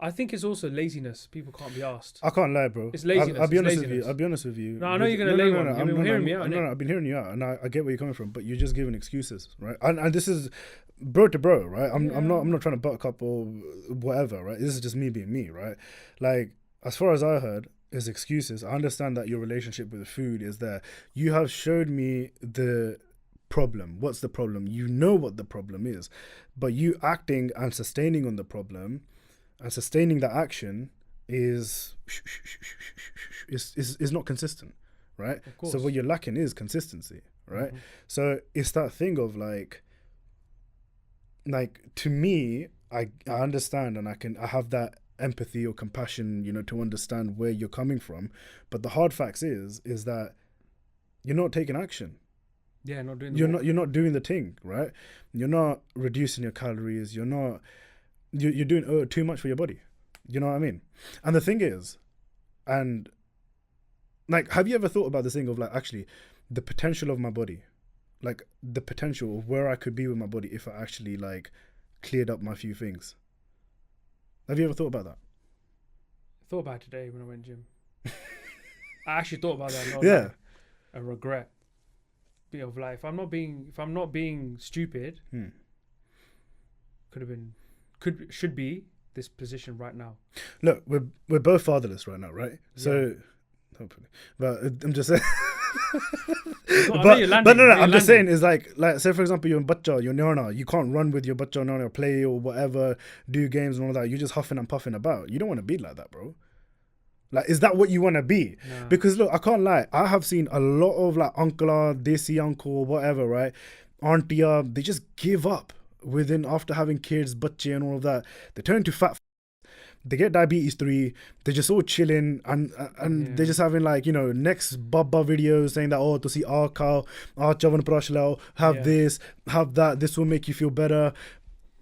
I think it's also laziness. People can't be asked. I can't lie, bro. It's laziness. I'll be it's honest laziness. with you. I'll be honest with you. No, I know you're gonna lay one. You're hearing me out. No, I've been hearing you out, and I get where you're coming from. But you're just giving excuses, right? And this is bro to bro, right? I'm not trying to buck up or whatever, right? This is just me being me, right? Like, as far as I heard, is excuses. I understand that your relationship with food is there. You have showed me the problem. What's the problem? You know what the problem is, but you acting and sustaining on the problem and sustaining that action is not consistent, right? So what you're lacking is consistency, right? So it's that thing of like to me, I understand, and I have that empathy or compassion, to understand where you're coming from, but the hard facts is that you're not taking action. Yeah, not doing. You're not doing the thing, right? You're not reducing your calories. You're doing too much for your body. You know what I mean? And the thing is, and like, have you ever thought about this thing of like actually the potential of my body, like the potential of where I could be with my body if I actually like cleared up my few things? Have you ever thought about that? I thought about it today when I went gym. I actually thought about that. Yeah. A regret. Bit of life. If I'm not being stupid, should be this position right now. Look, we're both fatherless right now, right? Yeah. So hopefully, but I'm just saying. but no, I'm just saying is like say for example you're in bacha, you're nana, you can't run with your bacha nana, play or whatever, do games and all that. You're just huffing and puffing about. You don't want to be like that, bro. Like, is that what you want to be? No. Because look, I can't lie. I have seen a lot of like uncle, desi uncle, whatever, right? Auntie, they just give up after having kids, bache and all of that. They turn to fat. They get diabetes 3. They're just all chilling and they're just having like, next baba videos saying that, to see our cow, our chavan prashlao, have this, have that. This will make you feel better.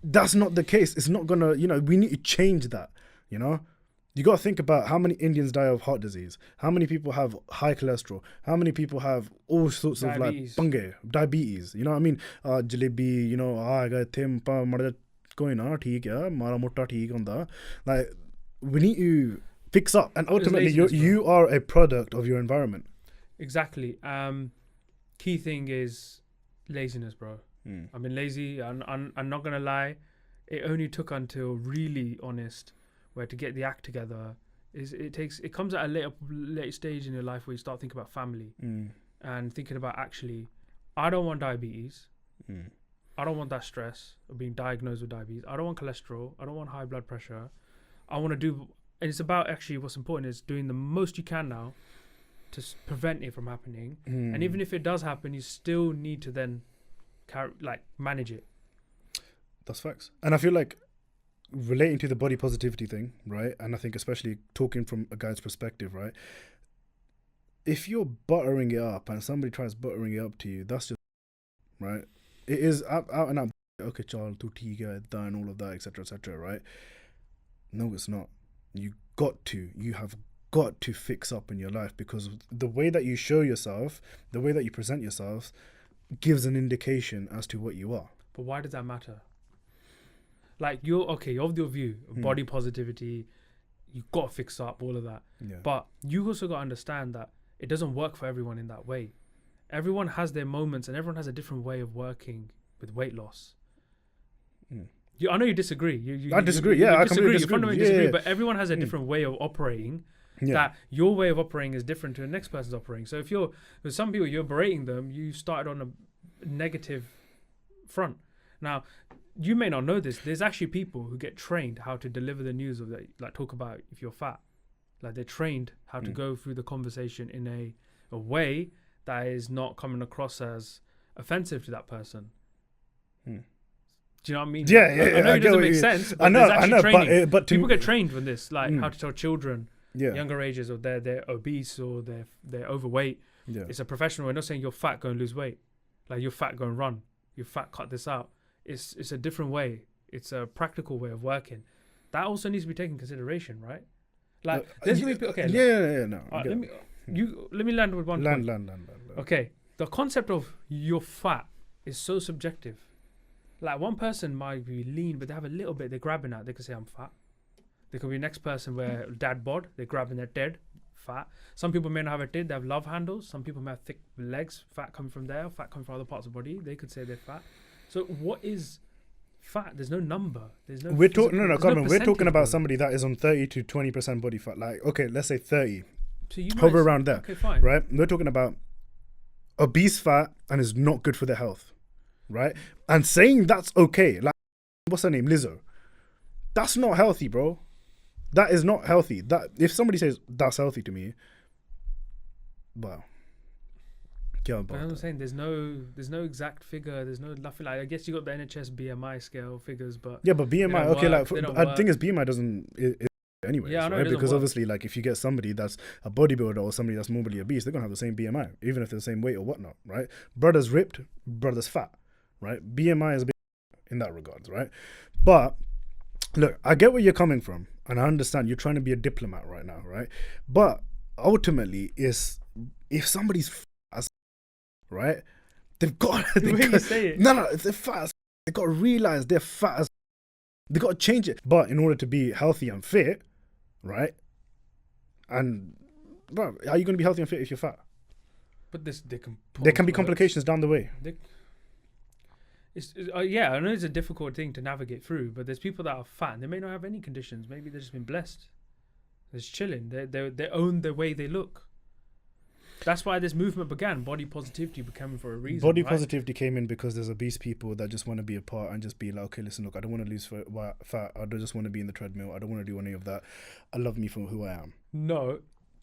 That's not the case. It's not gonna, we need to change that, You got to think about how many Indians die of heart disease. How many people have high cholesterol? How many people have all sorts of like diabetes? You know what I mean? Jalebi, I got tim going on, mara mota theek hunda. Like, we need to fix up, and ultimately you are a product of your environment. Exactly. Key thing is laziness, bro. I've been lazy. I'm not gonna lie. It only took until really honest, where to get the act together it comes at a later stage in your life where you start thinking about family and thinking about actually, I don't want diabetes. I don't want that stress of being diagnosed with diabetes. I don't want cholesterol. I don't want high blood pressure. I want to do, and it's about actually what's important is doing the most you can now to prevent it from happening. And even if it does happen, you still need to then manage it. That's facts. And I feel like relating to the body positivity thing, right? And I think especially talking from a guy's perspective, right? If you're buttering it up and somebody tries buttering it up to you, that's just right. It is out and out. Okay, child, tu tiga, and all of that, etc., right? No, it's not. You have got to fix up in your life, because the way that you show yourself, the way that you present yourself, gives an indication as to what you are. But why does that matter? Like, you're of your view of body positivity, you've got to fix up all of that. Yeah. But you also got to understand that it doesn't work for everyone in that way. Everyone has their moments and everyone has a different way of working with weight loss. I know you disagree. I disagree. I completely disagree. You fundamentally disagree, but everyone has a different way of operating. That your way of operating is different to the next person's operating. So if with some people, you're berating them, you started on a negative front. Now, you may not know this. There's actually people who get trained how to deliver the news of that, like talk about if you're fat. Like, they're trained how to go through the conversation in a way that is not coming across as offensive to that person. Do you know what I mean? Yeah. I know it doesn't make sense. But I know. But people get trained with this, like how to tell children, younger ages, or they're obese or they're overweight. Yeah. It's a professional. We're not saying you're fat, go and lose weight. Like, you're fat, go and run. You're fat, cut this out. It's a different way. It's a practical way of working. That also needs to be taken into consideration, right? Like, there's gonna be okay. No. Let me land with one point. Land. Okay, the concept of you're fat is so subjective. Like, one person might be lean, but they have a little bit they're grabbing at. They can say I'm fat. There could be next person where dad bod, they're grabbing their dead, fat. Some people may not have a did, they have love handles. Some people may have thick legs, fat coming from there, fat coming from other parts of the body. They could say they're fat. So what is fat? There's no number. There's no. We're talking we're talking about bro. somebody that is on 30 to 20% body fat. Like, okay, let's say 30. So you Hover might- around there. Okay, fine. Right? We're talking about obese fat and is not good for their health. Right? And saying that's okay. Like, what's her name? Lizzo. That's not healthy, bro. That is not healthy. That if somebody says that's healthy to me, well, yeah, But I'm saying there's no exact figure. There's no nothing like. I guess you got the NHS BMI scale figures, but yeah, but BMI. don't Okay, work, like they don't the thing work. is BMI doesn't. Anyways, Yeah, I know it right? doesn't Because work. obviously, like if you get somebody that's a bodybuilder or somebody that's morbidly obese, they're gonna have the same BMI, even if they're the same weight or whatnot, right? Brother's ripped, brother's fat, right? BMI is a bit in that regards, right? But look, I get where you're coming from, and I understand you're trying to be a diplomat right now, right? But ultimately, is if somebody's fat as right, they've got the way you say it. no, if they're fat as they got to realize they're fat as they got to change it. But in order to be healthy and fit, right? And bro, are you going to be healthy and fit if you're fat? But there Can be complications down the way. Yeah, I know it's a difficult thing to navigate through, but there's people that are fat and they may not have any conditions. Maybe they've just been blessed. They're just chilling. They own the way they look. That's why this movement began. Body positivity became for a reason. Body right? positivity came in because there's obese people that just want to be apart and just be like, okay, listen, look, I don't want to lose fat. I don't just want to be in the treadmill. I don't want to do any of that. I love me for who I am. No,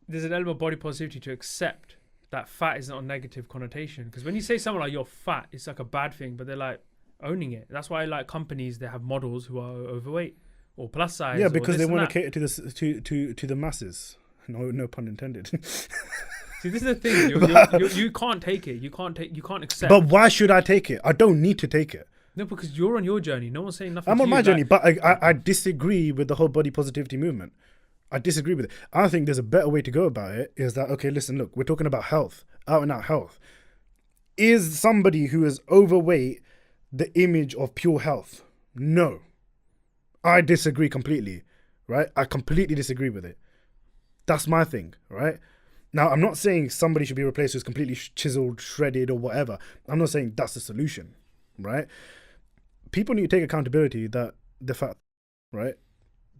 there's an element of body positivity to accept that fat is not a negative connotation. Because when you say someone like you're fat, it's like a bad thing, but they're like owning it. That's why like companies, they have models who are overweight or plus size. Yeah, or because this they and want to that. cater to the masses. No pun intended. See, this is the thing. You can't take it. You can't accept. But why should I take it? I don't need to take it. No, because you're on your journey. No one's saying nothing. I'm to on you. my Like, journey, but I disagree with the whole body positivity movement. I disagree with it. I think there's a better way to go about it. Is that, okay, listen, look, we're talking about health, out and out health. Is somebody who is overweight the image of pure health? No. I disagree completely, right? I completely disagree with it. That's my thing, right? Now, I'm not saying somebody should be replaced who's completely chiseled, shredded, or whatever. I'm not saying that's the solution, right? People need to take accountability that they're fat, right?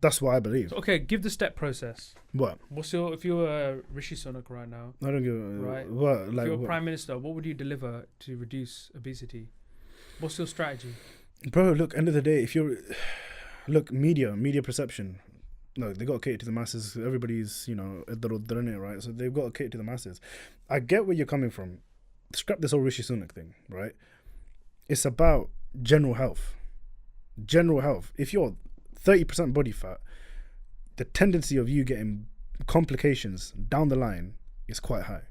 That's what I believe. So, okay, give the step process. What? If you were Rishi Sunak right now, I don't give a... Right. What? if Like, you're what? Prime Minister, what would you deliver to reduce obesity? What's your strategy? Bro, look, end of the day, if you're... Look, media perception. No, they got to cater to the masses. Everybody's, they're in it, right? So they've got to cater to the masses. I get where you're coming from. Scrap this whole Rishi Sunak thing, right? It's about general health. General health. If you're 30% body fat, the tendency of you getting complications down the line is quite high,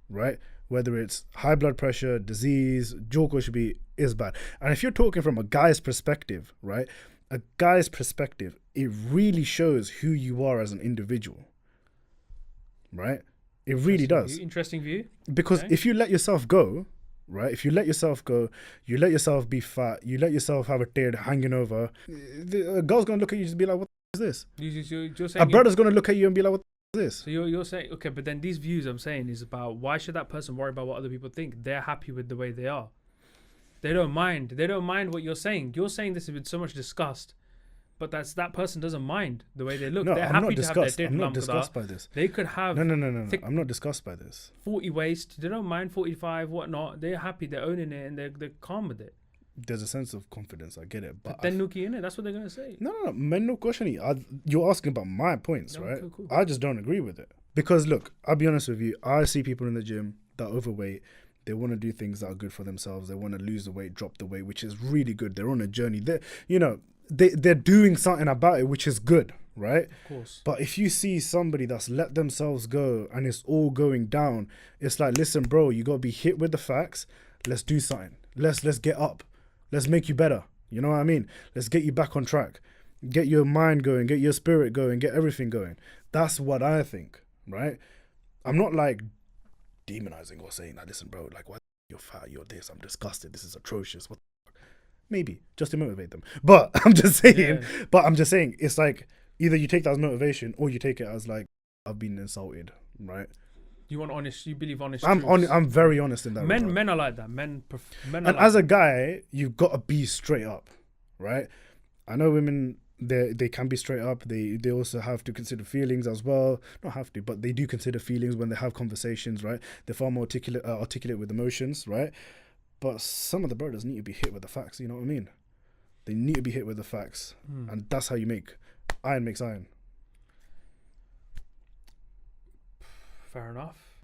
right? Whether it's high blood pressure, disease, jaw should be is bad. And if you're talking from a guy's perspective, right? A guy's perspective, it really shows who you are as an individual, right? It really does. Interesting view. Because Okay. if you let yourself go, right? If you let yourself go, you let yourself be fat, you let yourself have a beard hanging over, a girl's going to look at you and just be like, what the is this? You're A saying brother's going to look at you and be like, what the is this? So you're saying, okay, but then these views I'm saying is about why should that person worry about what other people think? They're happy with the way they are. They don't mind. They don't mind what you're saying. You're saying this with so much disgust, but that person doesn't mind the way they look. No, They're I'm happy not to have their disgusted. dead I'm not lump disgusted by this. They could have No. thick- I'm not disgusted by this. 40 waist. They don't mind 45, whatnot. They're happy. They're owning it and they're calm with it. There's a sense of confidence. I get it. But Then Nuki in it. That's what they're gonna say. no. Man, no question. You're asking about my points, No, right? cool. I just don't agree with it. Because look, I'll be honest with you. I see people in the gym that are overweight. They want to do things that are good for themselves. They want to lose the weight, drop the weight, which is really good. They're on a journey. They're doing something about it, which is good, right? Of course. But if you see somebody that's let themselves go and it's all going down, it's like, listen, bro, you got to be hit with the facts. Let's do something. Let's get up. Let's make you better. You know what I mean? Let's get you back on track. Get your mind going, get your spirit going, get everything going. That's what I think, right? I'm not like demonizing or saying, like, listen, bro, like, what? You're fat, you're this, I'm disgusted, this is atrocious. What the fuck? Maybe, just to motivate them. But I'm just saying, it's like, either you take that as motivation or you take it as like, I've been insulted, right? You want honest? You believe honest? I'm very honest in that. Men are like that. Men and are as a guy, you've got to be straight up, right? I know women, they can be straight up. They also have to consider feelings as well. Not have to, but they do consider feelings when they have conversations, right? They're far more articulate with emotions, right? But some of the brothers need to be hit with the facts. You know what I mean? They need to be hit with the facts, and that's how you make iron makes iron. Fair enough.